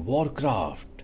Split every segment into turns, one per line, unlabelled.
Warcraft.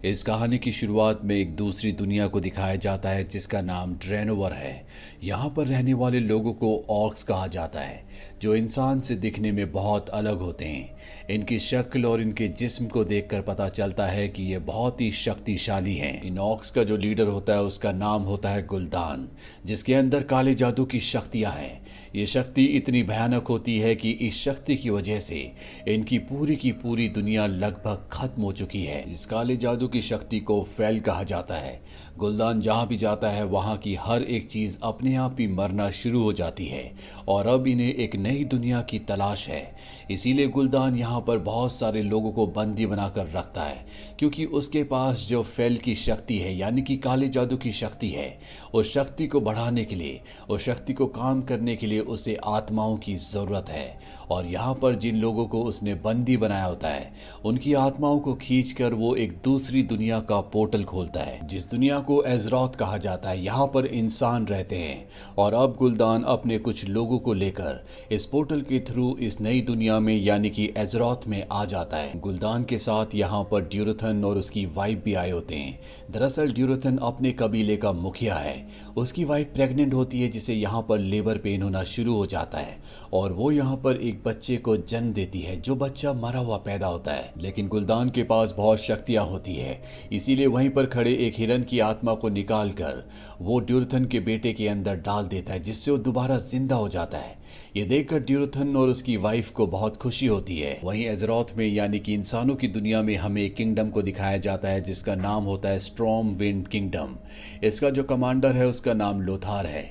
इस कहानी की शुरुआत में एक दूसरी दुनिया को दिखाया जाता है जिसका नाम ड्रेनोवर है। यहाँ पर रहने वाले लोगों को ऑर्क्स कहा जाता है, जो इंसान से दिखने में बहुत अलग होते हैं। इनकी शक्ल और इनके जिस्म को देखकर पता चलता है कि ये बहुत ही शक्तिशाली हैं। इन ऑर्क्स का जो लीडर होता है उसका नाम होता है गुल्दान, जिसके अंदर काले जादू की शक्तियाँ हैं। ये शक्ति इतनी भयानक होती है कि इस शक्ति की वजह से इनकी की पूरी दुनिया लगभग खत्म हो चुकी है। इस काले जादू की शक्ति को फैल कहा जाता है। गुल्दान जहाँ भी जाता है वहाँ की हर एक चीज अपने आप ही मरना शुरू हो जाती है और अब इन्हें एक नई दुनिया की तलाश है। इसीलिए गुल्दान यहाँ पर बहुत सारे लोगों को बंदी बनाकर रखता है, क्योंकि उसके पास जो फैल की शक्ति है यानी कि काले जादू की शक्ति है, उस शक्ति को बढ़ाने के लिए, उस शक्ति को काम करने के लिए उसे आत्माओं की जरूरत है। और यहाँ पर जिन लोगों को उसने बंदी बनाया होता है उनकी आत्माओं को खींचकर वो एक दूसरी दुनिया का पोर्टल खोलता है, जिस दुनिया को एजरॉथ कहा जाता है। यहाँ पर इंसान रहते हैं और अब गुल्दान अपने कुछ लोगों को लेकर इस पोर्टल के थ्रू इस नई दुनिया में यानी कि एजरॉथ में आ जाता है। गुल्दान के साथ यहाँ पर ड्यूरथन और उसकी वाइफ भी आए होते हैं। दरअसल ड्यूरथन अपने कबीले का मुखिया है। उसकी वाइफ प्रेग्नेंट होती है, जिसे यहाँ पर लेबर पेन होना शुरू हो जाता है और वो यहाँ पर एक बच्चे को जन्म देती है, जो बच्चा मरा हुआ पैदा होता है। लेकिन गुल्दान के पास बहुत शक्तियां होती है, इसीलिए वहीं पर खड़े एक हिरन की आत्मा को निकालकर वो ड्यूरथन के बेटे के अंदर डाल देता है, जिससे वो दोबारा जिंदा हो जाता है। ये देखकर ड्यूरथन और उसकी वाइफ को बहुत खुशी होती है। वहीं एजरॉथ में यानी कि इंसानों की दुनिया में हमें एक किंगडम को दिखाया जाता है जिसका नाम होता है स्ट्रॉम विंड किंगडम। इसका जो कमांडर है उसका नाम लोथार है।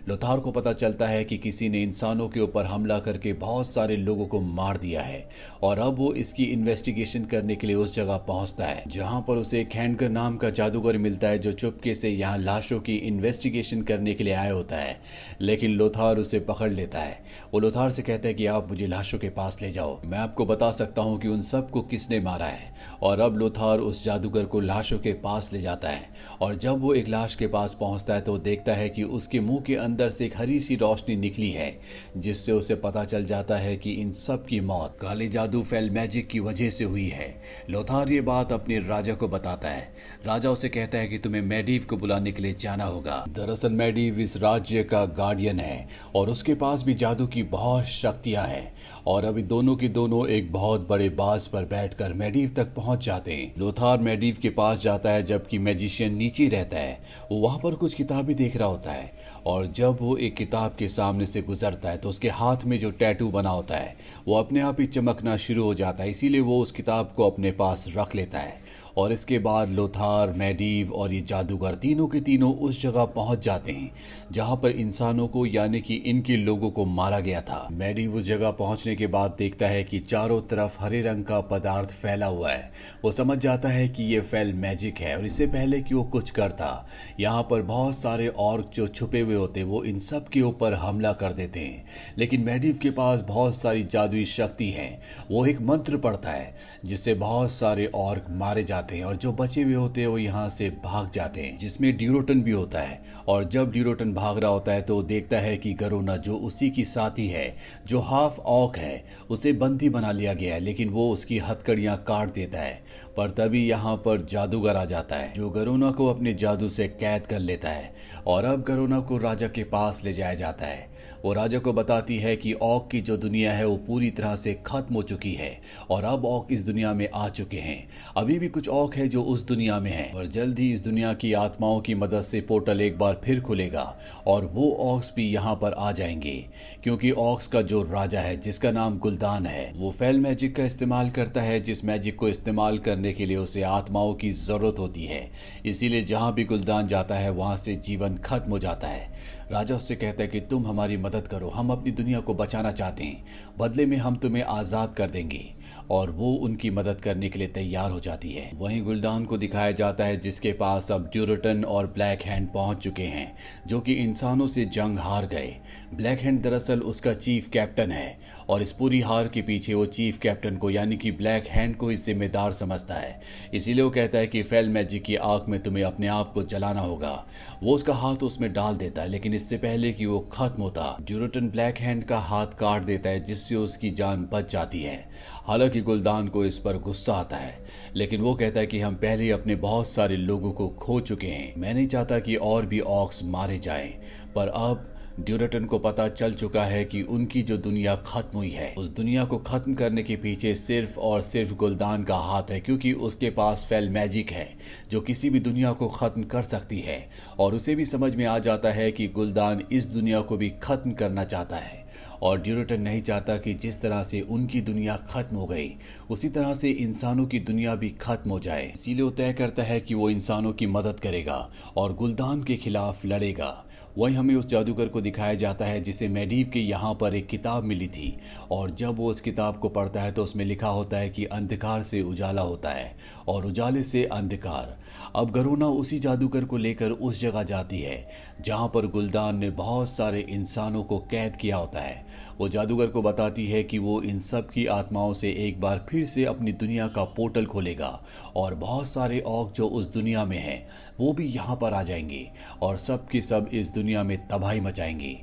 लोथार को पता चलता है कि किसी ने इंसानों के ऊपर हमला करके बहुत सारे लोगों को मार दिया है और अब वो इसकी इन्वेस्टिगेशन करने के लिए उस जगह पहुंचता है जहां पर उसे खैंडकर नाम का जादूगर मिलता है, जो चुपके से यहाँ लाशों की इन्वेस्टिगेशन करने के लिए आया होता है। लेकिन लोथार उसे पकड़ लेता है। वो लोथार से कहता है कि आप मुझे लाशों के पास ले जाओ, मैं आपको बता सकता हूँ कि उन सबको किसने मारा है। और अब लोथार उस जादूगर को लाशों के पास ले जाता है और जब वो एक लाश के पास पहुंचता है तो वो देखता है कि उसके मुंह के अंदर से एक हरी सी रोशनी निकली है, जिससे उसे पता चल जाता है कि इन सब की मौत काले जादू फेल मैजिक की वजह से हुई है। लोथार ये बात अपने राजा को बताता है। राजा उसे कहता है कि तुम्हें मैडीव को बुलाने के लिए जाना होगा। दरअसल मैडीव इस राज्य का गार्डियन है और उसके पास भी जादू की बहुत शक्तियां हैं और अभी दोनों के दोनों एक बहुत बड़े बाज पर बैठकर मैडीव तक पहुंच जाते हैं। लोथार मैडीव के पास जाता है जबकि मैजिशियन नीचे रहता है। वो वहां पर कुछ किताबें देख रहा होता है और जब वो एक किताब के सामने से गुजरता है तो उसके हाथ में जो टैटू बना होता है वो अपने आप ही चमकना शुरू हो जाता है। इसीलिए वो उस किताब को अपने पास रख लेता है और इसके बाद लोथार, मैडीव और ये जादूगर तीनों के तीनों उस जगह पहुंच जाते हैं जहां पर इंसानों को यानी कि इनके लोगों को मारा गया था। मैडीव उस जगह पहुंचने के बाद देखता है कि चारों तरफ हरे रंग का पदार्थ फैला हुआ है। वो समझ जाता है कि ये फेल मैजिक है और इससे पहले कि वो कुछ करता, यहाँ पर बहुत सारे ऑर्क जो छुपे हुए होते वो इन सब के ऊपर हमला कर देते हैं। लेकिन मैडीव के पास बहुत सारी जादुई शक्ति है। वो एक मंत्र पढ़ता है जिससे बहुत सारे ऑर्क मारे जाते हैं और जो बचे हुए होते हैं वो यहाँ से भाग जाते हैं, जिसमें ड्यूरोटन भी होता है। और जब ड्यूरोटन भाग रहा होता है तो देखता है कि गरोना, जो उसी की साथी है, जो हाफ ऑक है, उसे बंदी बना लिया गया है, लेकिन वो उसकी हथकड़ियां काट देता है। पर तभी यहाँ पर जादूगर आ जाता है जो गरोना को अपने जादू से कैद कर लेता है और अब गरोना को राजा के पास ले जाया जाता है। वो राजा को बताती है कि ऑक की जो दुनिया है वो पूरी तरह से खत्म हो चुकी है और अब ऑक इस दुनिया में आ चुके हैं। अभी भी कुछ ऑक है जो उस दुनिया में है और जल्द ही इस दुनिया की आत्माओं की मदद से पोर्टल एक बार फिर खुलेगा और वो ऑक्स भी यहाँ पर आ जाएंगे, क्योंकि ऑक्स का जो राजा है जिसका नाम गुल्दान है वो फेल मैजिक का इस्तेमाल करता है, जिस मैजिक को इस्तेमाल करने के लिए उसे आत्माओं की जरूरत होती है। इसीलिए जहाँ भी गुल्दान जाता है वहां से जीवन खत्म हो जाता है। राजा उससे कहता है कि तुम हमारी मदद करो, हम अपनी दुनिया को बचाना चाहते हैं, बदले में हम तुम्हें आज़ाद कर देंगे। और वो उनकी मदद करने के लिए तैयार हो जाती है। वहीं गुल्दान को दिखाया जाता है जिसके पास अब ड्यूरोटन और ब्लैक हैंड पहुंच चुके हैं, जो कि इंसानों से जंग हार गए। ब्लैक हैंड दरअसल उसका चीफ कैप्टन है और इस पूरी हार के पीछे वो चीफ कैप्टन को यानी कि ब्लैक हैंड को इस जिम्मेदार समझता है। इसीलिए वो कहता है कि फेल मैजिक की आग में तुम्हें अपने आप को जलाना होगा। वो उसका हाथ उसमें डाल देता है, लेकिन इससे पहले कि वो खत्म होता, ड्यूरोटन ब्लैक हैंड का हाथ काट देता है, जिससे उसकी जान बच जाती है। हालांकि हालांकि गुलदान को इस पर गुस्सा आता है, लेकिन वो कहता है कि हम पहले ही अपने बहुत सारे लोगों को खो चुके हैं, मैं नहीं चाहता कि और भी ऑक्स मारे जाएं। पर अब ड्यूरेटन को पता चल चुका है कि उनकी जो दुनिया खत्म हुई है, उस दुनिया को खत्म करने के पीछे सिर्फ और सिर्फ गुलदान का हाथ है, क्योंकि उसके पास फेल मैजिक है जो किसी भी दुनिया को खत्म कर सकती है। और उसे भी समझ में आ जाता है कि गुलदान इस दुनिया को भी खत्म करना चाहता है, और ड्यूरेटन नहीं चाहता कि जिस तरह से उनकी दुनिया खत्म हो गई उसी तरह से इंसानों की दुनिया भी खत्म हो जाए। इसीलिए वो तय करता है कि वो इंसानों की मदद करेगा और गुलदान के खिलाफ लड़ेगा। वहीं हमें उस जादूगर को दिखाया जाता है जिसे मेडीव के यहाँ पर एक किताब मिली थी, और जब वो उस किताब को पढ़ता है तो उसमें लिखा होता है कि अंधकार से उजाला होता है और उजाले से अंधकार। अब गरोना उसी जादूगर को लेकर उस जगह जाती है जहाँ पर गुलदान ने बहुत सारे इंसानों को कैद किया होता है। वो जादूगर को बताती है कि वो इन सब की आत्माओं से एक बार फिर से अपनी दुनिया का पोर्टल खोलेगा और बहुत सारे ऑक जो उस दुनिया में हैं वो भी यहाँ पर आ जाएंगे और सब के सब इस दुनिया में तबाही मचाएंगे।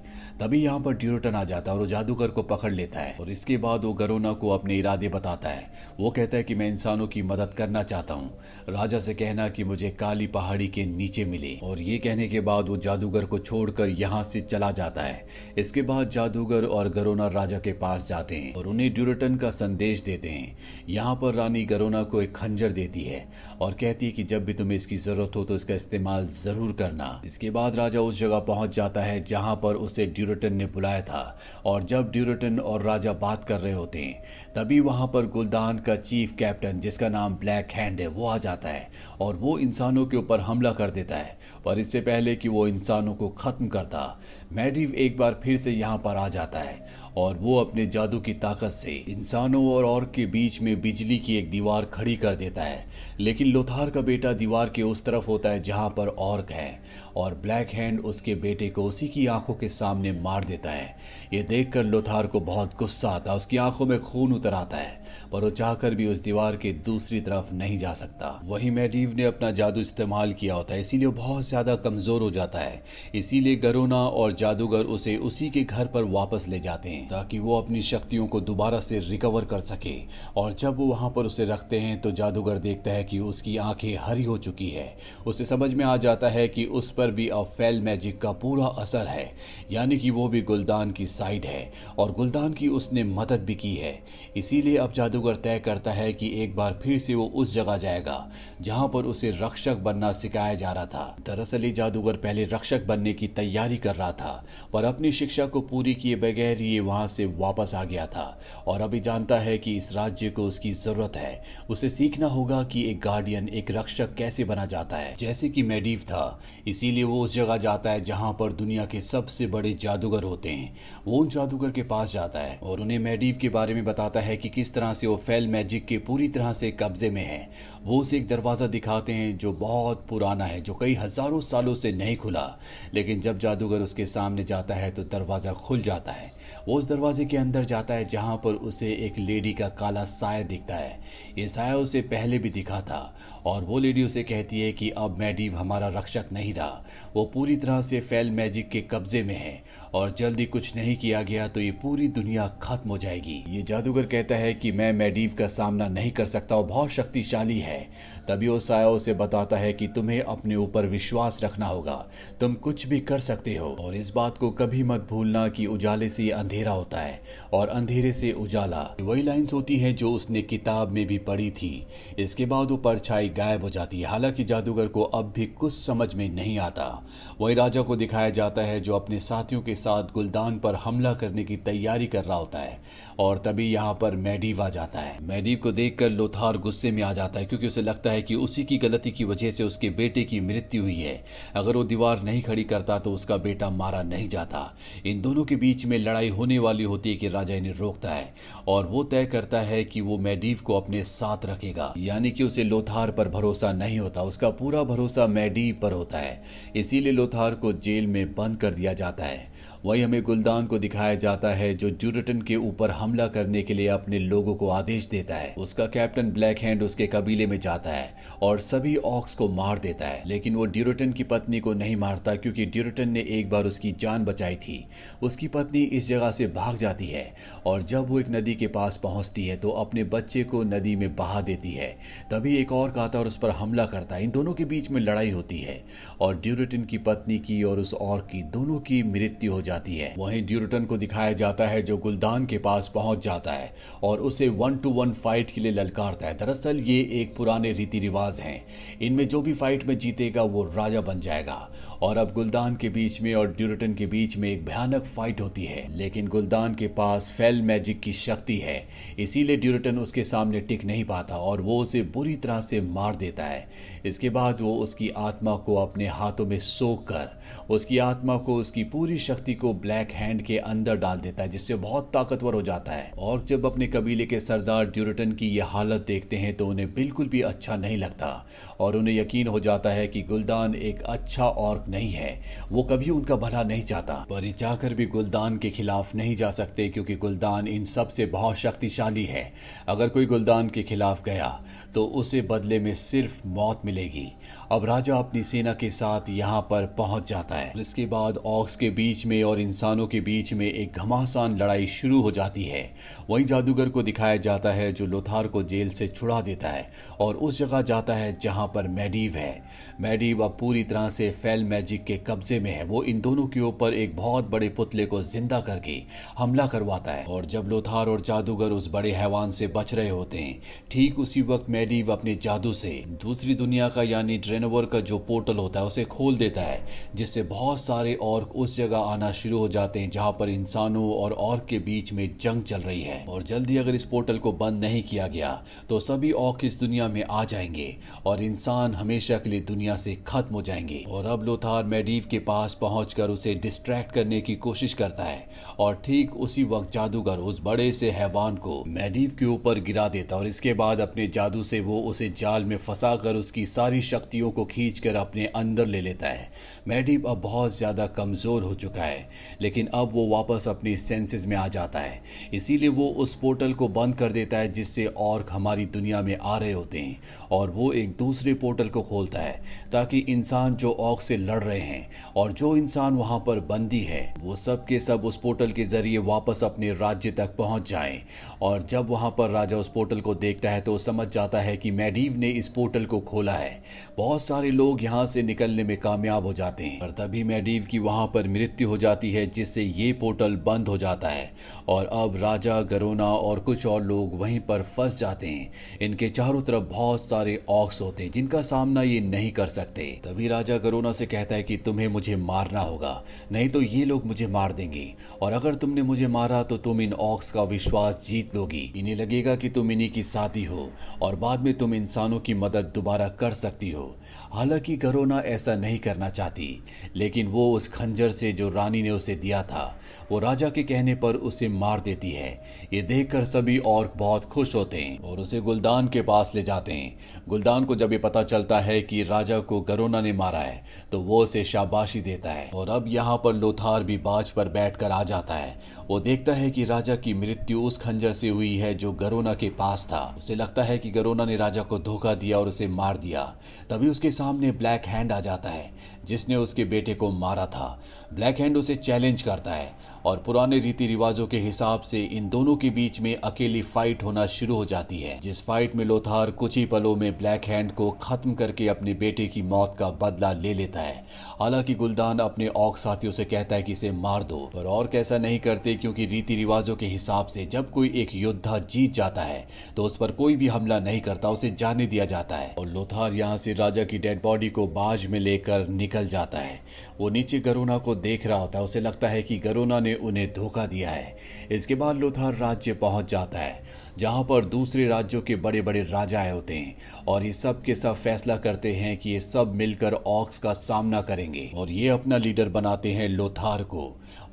तभी यहाँ पर ड्यूरेटन आ जाता है और वो जादूगर को पकड़ लेता है, और इसके बाद वो गरोना को अपने इरादे बताता है। वो कहता है कि मैं इंसानों की मदद करना चाहता हूँ, राजा से कहना कि मुझे काली पहाड़ी के नीचे मिले। और ये कहने के बाद वो जादूगर को छोड़कर यहाँ से चला जाता है। इसके बाद जादूगर और गरोना राजा के पास जाते हैं और उन्हें ड्यूरेटन का संदेश देते हैं। यहाँ पर रानी गरोना को एक खंजर देती है और कहती है कि जब भी तुम्हें इसकी जरूरत हो तो इसका इस्तेमाल जरूर करना। इसके बाद राजा उस जगह पहुंच जाता है जहां पर उसे ड्यूरेटन ने बुलाया था, और जब ड्यूरेटन और राजा बात कर रहे होते हैं तभी वहां पर गुलदान का चीफ कैप्टन जिसका नाम ब्लैक हैंड है वो आ जाता है और वो इंसानों के ऊपर हमला कर देता है। पर इससे पहले कि वो इंसानों को खत्म करता, मेडीव एक बार फिर से यहाँ पर आ जाता है और वो अपने जादू की ताकत से इंसानों और ऑर्क के बीच में बिजली की एक दीवार खड़ी कर देता है। लेकिन लोथार का बेटा दीवार के उस तरफ होता है जहां पर ऑर्क है, और ब्लैक हैंड उसके बेटे को उसी की आंखों के सामने मार देता है। ये देखकर लोथार को बहुत गुस्सा आता है, उसकी आंखों में खून उतर आता है, पर वो चाहकर भी उस दीवार के दूसरी तरफ नहीं जा सकता। वहीं मेडीव ने अपना जादू इस्तेमाल किया होता है, इसीलिए वो बहुत ज्यादा कमजोर हो जाता है। इसीलिए गरोना और जादूगर उसे उसी के घर पर वापस ले जाते हैं ताकि वो अपनी शक्तियों को दोबारा से रिकवर कर सके। और जब वो वहां पर उसे रखते हैं तो जादूगर देखता है कि उसकी आंखें हरी हो चुकी है। उसे समझ में आ जाता है कि उस पर भी अब फेल मैजिक का पूरा असर है, यानी कि वो भी गुलदान की साइड है और गुलदान की उसने मदद भी की है। इसीलिए अब जादूगर तय करता है कि एक बार फिर से वो उस जगह जाएगा जहां पर उसे रक्षक बनना सिखाया जा रहा था। दरअसल ये जादूगर पहले रक्षक बनने की तैयारी कर रहा था, पर अपनी शिक्षा को पूरी किए बगैर ये वहां से वापस आ गया था और अभी जानता है कि इस राज्य को उसकी जरूरत है। उसे सीखना होगा कि एक गार्डियन, एक रक्षक कैसे बना जाता है, जैसे कि मेडीव था। इसीलिए वो उस जगह जाता है जहां पर दुनिया के सबसे बड़े जादूगर होते हैं। वो उन जादूगर के पास जाता है और उन्हें मेडीव के बारे में बताता है कि किस तरह से वो फेल मैजिक के पूरी तरह से कब्जे में है। वो उसे एक दरवाजा दिखाते हैं जो बहुत पुराना है, जो कई हजारों सालों से नहीं खुला, लेकिन जब जादूगर उसके सामने जाता है तो दरवाजा खुल जाता है। वो उस दरवाजे के अंदर जाता है जहां पर उसे एक लेडी का काला साया दिखता है। ये साया उसे पहले भी दिखा था और वो लेडी उसे कहती है कि अब मेडीव हमारा रक्षक नहीं रहा, वो पूरी तरह से फेल मैजिक के कब्जे में है और जल्दी कुछ नहीं किया गया तो ये पूरी दुनिया खत्म हो जाएगी। ये जादूगर कहता है कि मैं मेडीव का सामना नहीं कर सकता, वो बहुत शक्तिशाली है। तभी वो साया उसे बताता है कि तुम्हें अपने ऊपर विश्वास रखना होगा, तुम कुछ भी कर सकते हो, और इस बात को कभी मत भूलना कि उजाले से अंधेरा होता है और अंधेरे से उजाला। वही लाइंस होती हैं जो उसने किताब में भी पढ़ी थी। इसके बाद वो परछाई गायब हो जाती है। हालांकि जादूगर को अब भी कुछ समझ में नहीं आता। वही राजा को दिखाया जाता है जो अपने साथियों के साथ गुलदान पर हमला करने की तैयारी कर रहा होता है, और तभी यहाँ पर मेडीव आ जाता है। मेडीव को देखकर लोथार गुस्से में आ जाता है क्योंकि उसे लगता है कि उसी की गलती की वजह से उसके बेटे की मृत्यु हुई है। अगर वो दीवार नहीं खड़ी करता तो उसका बेटा मारा नहीं जाता। इन दोनों के बीच में लड़ाई होने वाली होती है कि राजा इन्हें रोकता है और वो तय करता है कि वो मेडीव को अपने साथ रखेगा, यानी कि उसे लोथार पर भरोसा नहीं होता, उसका पूरा भरोसा मेडीव पर होता है। इसीलिए लोथार को जेल में बंद कर दिया जाता है वहीं हमें गुलदान को दिखाया जाता है जो ड्यूरेटन के ऊपर हमला करने के लिए अपने लोगों को आदेश देता है। उसका कैप्टन ब्लैक हैंड उसके कबीले में जाता है और सभी ऑक्स को मार देता है, लेकिन वो ड्यूरेटन की पत्नी को नहीं मारता क्योंकि ड्यूरेटन ने एक बार उसकी जान बचाई थी। उसकी पत्नी इस जगह से भाग जाती है और जब वो एक नदी के पास पहुंचती है तो अपने बच्चे को नदी में बहा देती है। तभी एक और आता और उस पर हमला करता है। इन दोनों के बीच में लड़ाई होती है और ड्यूरेटन की पत्नी की और उस और की दोनों की मृत्यु हो जाती है। वहीं ड्यूरेटन को दिखाया जाता है जो गुलदान के पास पहुंच जाता है और उसे 1-to-1 फाइट के लिए ललकारता है। दरअसल ये एक पुराने रीति रिवाज हैं, इनमें जो भी फाइट में जीतेगा वो राजा बन जाएगा। और अब गुलदान के बीच में और ड्यूरेटन के बीच में एक भयानक फाइट होती है, लेकिन गुलदान के पास फेल मैजिक की शक्ति है, इसीलिए ड्यूरेटन उसके सामने टिक नहीं पाता और वो उसे बुरी तरह से मार देता है। इसके बाद वो उसकी आत्मा को अपने हाथों में सोख कर उसकी आत्मा को उसकी पूरी शक्ति को ब्लैक हैंड के अंदर डाल देता है, जिससे बहुत ताकतवर हो जाता है। और जब अपने कबीले के सरदार ड्यूरेटन की यह हालत देखते हैं तो उन्हें बिल्कुल भी अच्छा नहीं लगता और उन्हें यकीन हो जाता है कि गुलदान एक अच्छा ऑर्क नहीं है, वो कभी उनका भला नहीं चाहता। पर ये चाहकर भी गुलदान के खिलाफ नहीं जा सकते क्योंकि गुलदान इन सब से बहुत शक्तिशाली है। अगर कोई गुलदान के खिलाफ गया तो उसे बदले में सिर्फ मौत मिलेगी। अब राजा अपनी सेना के साथ यहाँ पर पहुंच जाता है। इसके बाद ऑक्स के बीच में और इंसानों के बीच में एक घमासान लड़ाई शुरू हो जाती है। वहीं जादूगर को दिखाया जाता है जो लोथार को जेल से छुड़ा देता है और उस जगह जाता है जहां पर मैडीव है। मैडीव अब पूरी तरह से फेल मैजिक के कब्जे में है। वो इन दोनों के ऊपर एक बहुत बड़े पुतले को जिंदा करके हमला करवाता है और जब लोथार और जादूगर उस बड़े हैवान से बच रहे होते हैं, ठीक उसी वक्त मैडीव अपने जादू से दूसरी दुनिया का यानी ड्रेनवर का जो पोर्टल होता है उसे खोल देता है, जिससे बहुत सारे ऑर्क उस जगह आना शुरू हो जाते हैं जहां पर इंसानों और ऑर्क के बीच में जंग चल रही है। और जल्दी अगर इस पोर्टल को बंद नहीं किया गया तो सभी ऑर्क इस दुनिया में आ जाएंगे और इंसान हमेशा के लिए दुनिया से खत्म हो जाएंगे। और अब लोथार मैडीव के पास पहुंचकर उसे डिस्ट्रैक्ट करने की कोशिश करता है और ठीक उसी वक्त जादूगर उस बड़े से हैवान को मैडीव के ऊपर गिरा देता और इसके बाद अपने जादू से वो उसे जाल में फंसाकर उसकी सारी शक्तियों को खींचकर अपने अंदर ले लेता है। मैडीव अब बहुत ज्यादा कमजोर हो चुका है, लेकिन अब वो वापस अपनी सेंसेस में आ जाता है, इसीलिए वो उस पोर्टल को बंद कर देता है जिससे ऑर्क हमारी दुनिया में आ रहे होते हैं और वो एक दूसरे पोर्टल को खोलता है ताकि इंसान जो ऑर्क से लड़ रहे हैं और जो इंसान वहां पर बंदी है वो सब के सब उस पोर्टल के जरिए वापस अपने राज्य तक पहुंच जाएं। और जब वहां पर राजा उस पोर्टल को देखता है तो समझ जाता है कि मैडीव ने इस पोर्टल को खोला है। बहुत सारे लोग यहां से निकलने में कामयाब हो जाते हैं, पर तभी मैडीव की वहां पर मृत्यु हो जाती है जिससे ये पोर्टल बंद हो जाता है और अब राजा गरोना और कुछ और लोग वहीं पर फंस जाते हैं। इनके चारों तरफ बहुत सारे ऑक्स होते हैं जिनका सामना ये नहीं कर सकते। तभी राजा गरोना से कहता है कि तुम्हें मुझे मारना होगा, नहीं तो ये लोग मुझे मार देंगे और अगर तुमने मुझे मारा तो तुम इन ऑक्स का विश्वास जीत लोगी। इन्हें लगेगा कि तुम इन्हीं की साथी हो और बाद में तुम इंसानों की मदद दोबारा कर सकती हो। हालांकि गरोना ऐसा नहीं करना चाहती, लेकिन वो उस खंजर से जो रानी ने उसे दिया था वो राजा के कहने पर उसे मार देती है। ये देखकर सभी ऑर्क बहुत खुश होते हैं और उसे गुलदान के पास ले जाते हैं। गुलदान को जब ये पता चलता है कि राजा को गरोना ने मारा है तो वो उसे शाबाशी देता है। और अब यहाँ पर लोथार भी बाज पर बैठकर आ जाता है। वो देखता है कि राजा की मृत्यु उस खंजर से हुई है जो गरोना के पास था। उसे लगता है कि गरोना ने राजा को धोखा दिया और उसे मार दिया। तभी उसके सामने ब्लैक हैंड आ जाता है जिसने उसके बेटे को मारा था। ब्लैक हैंड उसे चैलेंज करता है और पुराने रीति रिवाजों के हिसाब से इन दोनों के बीच में अकेली फाइट होना शुरू हो जाती है, जिस फाइट में लोथार कुछ ही पलों में ब्लैक हैंड को खत्म करके अपने बेटे की मौत का बदला ले लेता है। हालांकि गुलदान अपने ऑर्क साथियों से कहता है कि इसे मार दो, पर ऑर्क ऐसा नहीं करते क्योंकि रीति रिवाजों के हिसाब से जब कोई एक योद्धा जीत जाता है तो उस पर कोई भी हमला नहीं करता, उसे जाने दिया जाता है। और लोथार यहाँ से राजा की डेड बॉडी को बाज में लेकर निकल जाता है। वो नीचे गरोना को देख रहा होता है, उसे लगता है कि गरोना ने उन्हें धोखा दिया है। इसके बाद लोथार राज्य पहुंच जाता है जहां पर दूसरे राज्यों के बड़े बड़े राजा आए होते हैं और ये सब के सब फैसला करते हैं कि ये सब मिलकर ऑक्स का सामना करेंगे और ये अपना लीडर बनाते हैं लोथार को।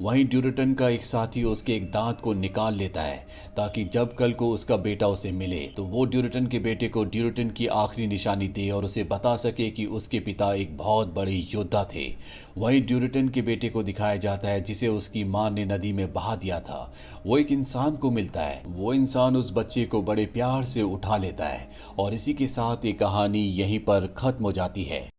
वहीं ड्यूरेटन का एक साथी उसके एक दांत को निकाल लेता है ताकि जब कल को उसका बेटा उसे मिले तो वो ड्यूरेटन के बेटे को ड्यूरेटन की आखिरी निशानी दे और उसे बता सके कि उसके पिता एक बहुत बड़े योद्धा थे। वहीं ड्यूरेटन के बेटे को दिखाया जाता है जिसे उसकी मां ने नदी में बहा दिया था। वो एक इंसान को मिलता है, वो इंसान उस बच्चे को बड़े प्यार से उठा लेता है और इसी के साथ ये कहानी यहीं पर खत्म हो जाती है।